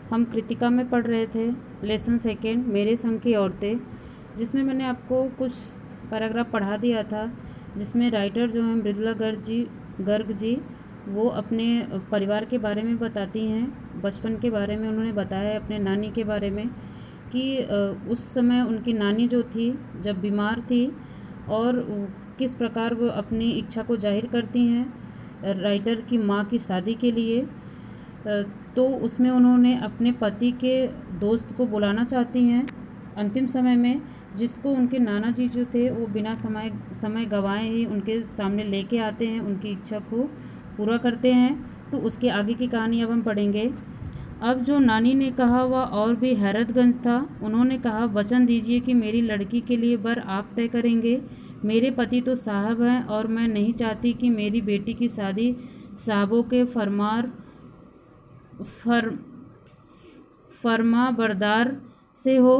हम कृतिका में पढ़ रहे थे लेसन सेकेंड मेरे संग की औरतें, जिसमें मैंने आपको कुछ पैराग्राफ पढ़ा दिया था, जिसमें राइटर जो हैं मृदुला गर्ग जी वो अपने परिवार के बारे में बताती हैं, बचपन के बारे में उन्होंने बताया है, अपने नानी के बारे में कि उस समय उनकी नानी जो थी जब बीमार थी और किस प्रकार वो अपनी इच्छा को जाहिर करती हैं राइटर की माँ की शादी के लिए। तो उसमें उन्होंने अपने पति के दोस्त को बुलाना चाहती हैं अंतिम समय में, जिसको उनके नाना जी जो थे वो बिना समय गंवाए ही उनके सामने लेके आते हैं, उनकी इच्छा को पूरा करते हैं। तो उसके आगे की कहानी अब हम पढ़ेंगे। अब जो नानी ने कहा वह और भी हैरतगंज था। उन्होंने कहा, वचन दीजिए कि मेरी लड़की के लिए बर आप तय करेंगे। मेरे पति तो साहब हैं और मैं नहीं चाहती कि मेरी बेटी की शादी साहबों के फरमा बरदार से हो।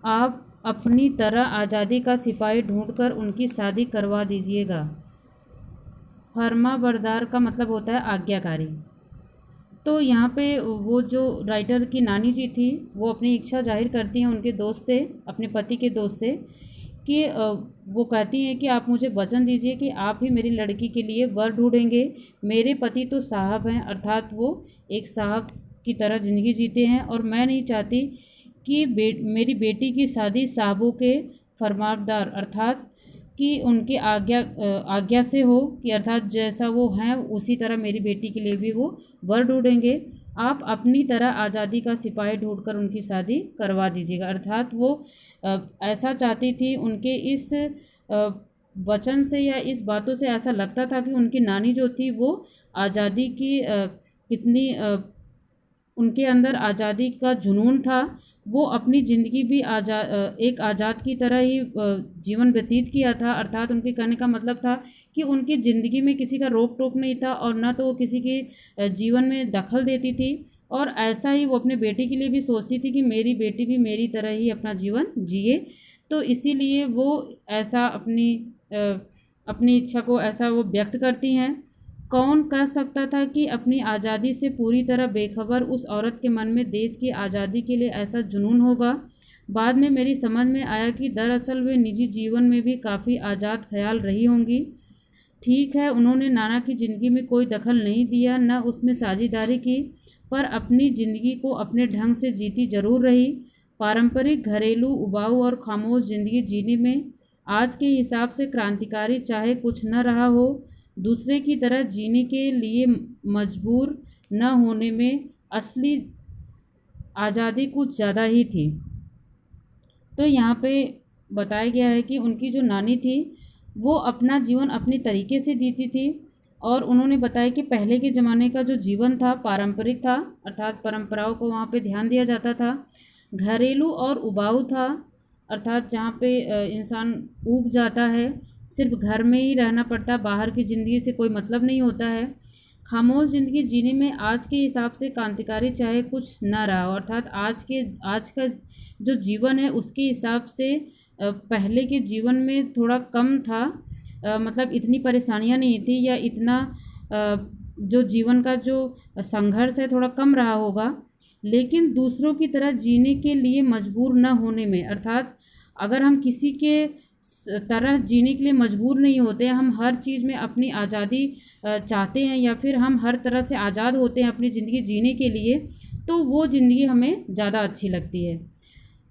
आप अपनी तरह आज़ादी का सिपाही ढूंढकर उनकी शादी करवा दीजिएगा। फरमा बरदार का मतलब होता है आज्ञाकारी। तो यहाँ पे वो जो राइटर की नानी जी थी वो अपनी इच्छा जाहिर करती हैं उनके दोस्त से, अपने पति के दोस्त से, कि वो कहती हैं कि आप मुझे वचन दीजिए कि आप ही मेरी लड़की के लिए वर ढूंढेंगे। मेरे पति तो साहब हैं, अर्थात वो एक साहब की तरह ज़िंदगी जीते हैं और मैं नहीं चाहती कि मेरी बेटी की शादी साहबों के फरमाबरदार अर्थात कि उनके आज्ञा से हो, कि अर्थात जैसा वो हैं उसी तरह मेरी बेटी के लिए भी वो वर ढूंढेंगे। आप अपनी तरह आज़ादी का सिपाही ढूंढकर उनकी शादी करवा दीजिएगा। अर्थात वो ऐसा चाहती थी, उनके इस वचन से या इस बातों से ऐसा लगता था कि उनकी नानी जो थी वो आज़ादी की कितनी उनके अंदर आज़ादी का जुनून था। वो अपनी ज़िंदगी भी एक आज़ाद की तरह ही जीवन व्यतीत किया था। अर्थात उनके कहने का मतलब था कि उनकी ज़िंदगी में किसी का रोक टोक नहीं था और न तो वो किसी के जीवन में दखल देती थी, और ऐसा ही वो अपने बेटी के लिए भी सोचती थी कि मेरी बेटी भी मेरी तरह ही अपना जीवन जिए। तो इसीलिए वो ऐसा अपनी इच्छा को ऐसा वो व्यक्त करती हैं। कौन कह सकता था कि अपनी आज़ादी से पूरी तरह बेखबर उस औरत के मन में देश की आज़ादी के लिए ऐसा जुनून होगा। बाद में मेरी समझ में आया कि दरअसल वे निजी जीवन में भी काफ़ी आज़ाद ख्याल रही होंगी। ठीक है, उन्होंने नाना की ज़िंदगी में कोई दखल नहीं दिया, न उसमें साझेदारी की, पर अपनी ज़िंदगी को अपने ढंग से जीती जरूर रही। पारंपरिक घरेलू उबाऊ और खामोश ज़िंदगी जीने में आज के हिसाब से क्रांतिकारी चाहे कुछ न रहा हो, दूसरे की तरह जीने के लिए मजबूर न होने में असली आज़ादी कुछ ज़्यादा ही थी। तो यहाँ पे बताया गया है कि उनकी जो नानी थी वो अपना जीवन अपनी तरीके से जीती थी, और उन्होंने बताया कि पहले के ज़माने का जो जीवन था पारंपरिक था, अर्थात परंपराओं को वहाँ पे ध्यान दिया जाता था। घरेलू और उबाऊ था, अर्थात जहाँ पे इंसान ऊब जाता है, सिर्फ घर में ही रहना पड़ता, बाहर की ज़िंदगी से कोई मतलब नहीं होता है। खामोश ज़िंदगी जीने में आज के हिसाब से क्रांतिकारी चाहे कुछ ना रहा हो, अर्थात आज का जो जीवन है उसके हिसाब से पहले के जीवन में थोड़ा कम था। मतलब इतनी परेशानियां नहीं थी, या इतना जो जीवन का जो संघर्ष है थोड़ा कम रहा होगा, लेकिन दूसरों की तरह जीने के लिए मजबूर न होने में, अर्थात अगर हम किसी के तरह जीने के लिए मजबूर नहीं होते हैं, हम हर चीज़ में अपनी आज़ादी चाहते हैं, या फिर हम हर तरह से आज़ाद होते हैं अपनी ज़िंदगी जीने के लिए, तो वो ज़िंदगी हमें ज़्यादा अच्छी लगती है।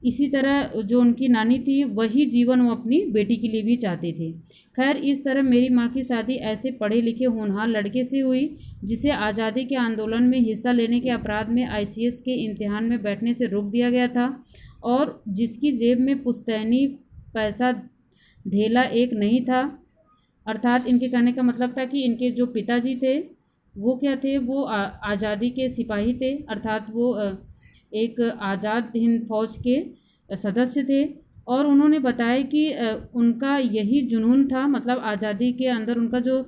इसी तरह जो उनकी नानी थी वही जीवन वो अपनी बेटी के लिए भी चाहती थी। खैर, इस तरह मेरी माँ की शादी ऐसे पढ़े लिखे होनहार लड़के से हुई जिसे आज़ादी के आंदोलन में हिस्सा लेने के अपराध में ICS के इम्तिहान में बैठने से रोक दिया गया था, और जिसकी जेब में पुश्तैनी पैसा धेला एक नहीं था। अर्थात इनके कहने का मतलब था कि इनके जो पिताजी थे वो क्या थे, वो आज़ादी के सिपाही थे, अर्थात वो एक आज़ाद हिंद फौज के सदस्य थे। और उन्होंने बताया कि उनका यही जुनून था, मतलब आज़ादी के अंदर उनका जो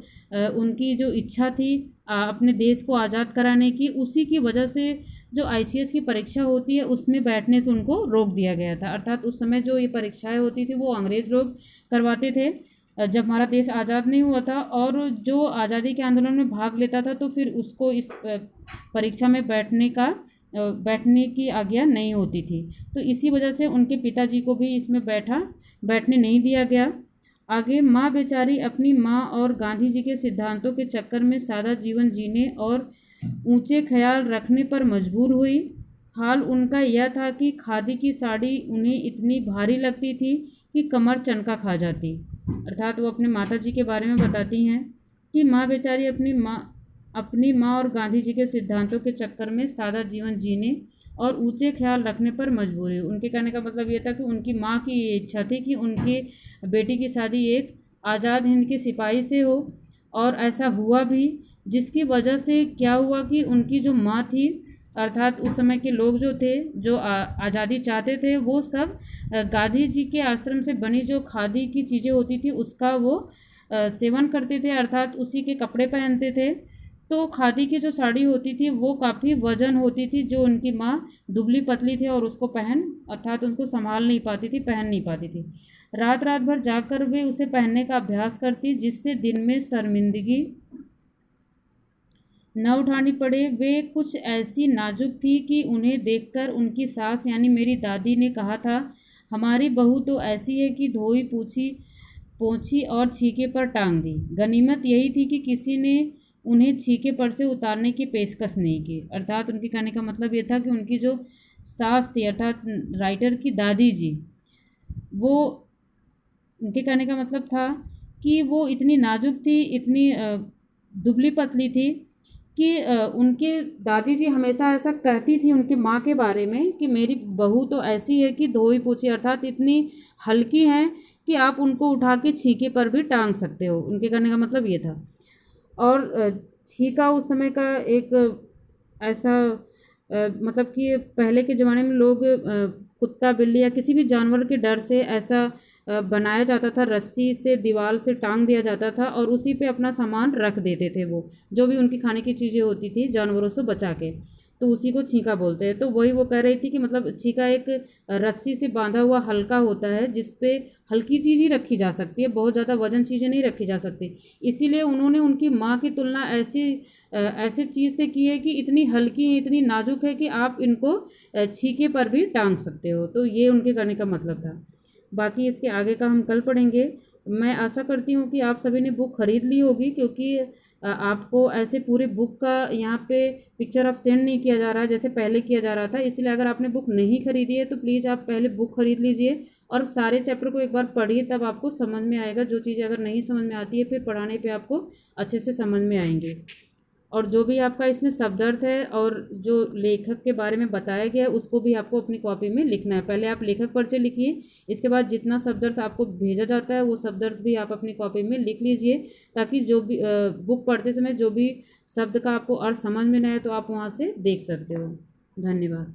उनकी जो इच्छा थी अपने देश को आज़ाद कराने की, उसी की वजह से जो ICS की परीक्षा होती है उसमें बैठने से उनको रोक दिया गया था। अर्थात उस समय जो ये परीक्षाएं होती थी वो अंग्रेज़ लोग करवाते थे जब हमारा देश आज़ाद नहीं हुआ था, और जो आज़ादी के आंदोलन में भाग लेता था तो फिर उसको इस परीक्षा में बैठने का बैठने की आज्ञा नहीं होती थी। तो इसी वजह से उनके पिताजी को भी इसमें बैठने नहीं दिया गया। आगे, माँ बेचारी अपनी माँ और गांधी जी के सिद्धांतों के चक्कर में सादा जीवन जीने और ऊंचे ख्याल रखने पर मजबूर हुई। हाल उनका यह था कि खादी की साड़ी उन्हें इतनी भारी लगती थी कि कमर चनका खा जाती। अर्थात वो अपने माता जी के बारे में बताती हैं कि माँ बेचारी अपनी माँ और गांधी जी के सिद्धांतों के चक्कर में सादा जीवन जीने और ऊंचे ख्याल रखने पर मजबूर हुई। उनके कहने का मतलब ये था कि उनकी माँ की ये इच्छा थी कि उनके बेटी की शादी एक आज़ाद हिंद के सिपाही से हो, और ऐसा हुआ भी, जिसकी वजह से क्या हुआ कि उनकी जो माँ थी, अर्थात उस समय के लोग जो थे, जो आज़ादी चाहते थे, वो सब गांधी जी के आश्रम से बनी जो खादी की चीज़ें होती थी उसका वो सेवन करते थे, अर्थात उसी के कपड़े पहनते थे। तो खादी की जो साड़ी होती थी वो काफ़ी वजन होती थी, जो उनकी माँ दुबली पतली थी और उसको अर्थात उनको संभाल नहीं पाती थी, पहन नहीं पाती थी। रात रात भर जाकर वे उसे पहनने का अभ्यास करती, जिससे दिन में शर्मिंदगी न उठानी पड़े। वे कुछ ऐसी नाजुक थी कि उन्हें देखकर उनकी सास यानी मेरी दादी ने कहा था, हमारी बहू तो ऐसी है कि धोई पोंछी और छीके पर टांग दी। गनीमत यही थी कि किसी ने उन्हें छीके पर से उतारने की पेशकश नहीं की। अर्थात उनके कहने का मतलब ये था कि उनकी जो सास थी, अर्थात राइटर की दादी जी, वो, उनके कहने का मतलब था कि वो इतनी नाजुक थी, इतनी दुबली पतली थी कि उनके दादी जी हमेशा ऐसा कहती थी उनकी माँ के बारे में कि मेरी बहू तो ऐसी है कि धोई पोछी, अर्थात इतनी हल्की हैं कि आप उनको उठा के छीके पर भी टांग सकते हो। उनके कहने का मतलब ये था। और छीका उस समय का एक ऐसा मतलब कि पहले के ज़माने में लोग कुत्ता बिल्ली या किसी भी जानवर के डर से ऐसा बनाया जाता था, रस्सी से दीवार से टांग दिया जाता था और उसी पे अपना सामान रख देते थे, वो जो भी उनकी खाने की चीज़ें होती थी जानवरों से बचा के, तो उसी को छीका बोलते हैं। तो वही वो कह रही थी कि मतलब छीका एक रस्सी से बांधा हुआ हल्का होता है, जिस पे हल्की चीज़ ही रखी जा सकती है, बहुत ज़्यादा वजन चीज़ें नहीं रखी जा सकती। इसीलिए उन्होंने उनकी माँ की तुलना ऐसे चीज़ से की है कि इतनी हल्की है, इतनी नाजुक है कि आप इनको छीके पर भी टांग सकते हो। तो ये उनके कहने का मतलब था। बाकी इसके आगे का हम कल पढ़ेंगे। मैं आशा करती हूँ कि आप सभी ने बुक ख़रीद ली होगी, क्योंकि आपको ऐसे पूरे बुक का यहाँ पे पिक्चर अब सेंड नहीं किया जा रहा है जैसे पहले किया जा रहा था। इसलिए अगर आपने बुक नहीं खरीदी है तो प्लीज़ आप पहले बुक खरीद लीजिए और सारे चैप्टर को एक बार पढ़िए, तब आपको समझ में आएगा। जो चीज़ें अगर नहीं समझ में आती है फिर पढ़ाने पे आपको अच्छे से समझ में आएंगे। और जो भी आपका इसमें शब्दार्थ है और जो लेखक के बारे में बताया गया है उसको भी आपको अपनी कॉपी में लिखना है। पहले आप लेखक परिचय लिखिए, इसके बाद जितना शब्दार्थ आपको भेजा जाता है वो शब्दार्थ भी आप अपनी कॉपी में लिख लीजिए, ताकि जो भी बुक पढ़ते समय जो भी शब्द का आपको अर्थ समझ में ना आए तो आप वहाँ से देख सकते हो। धन्यवाद।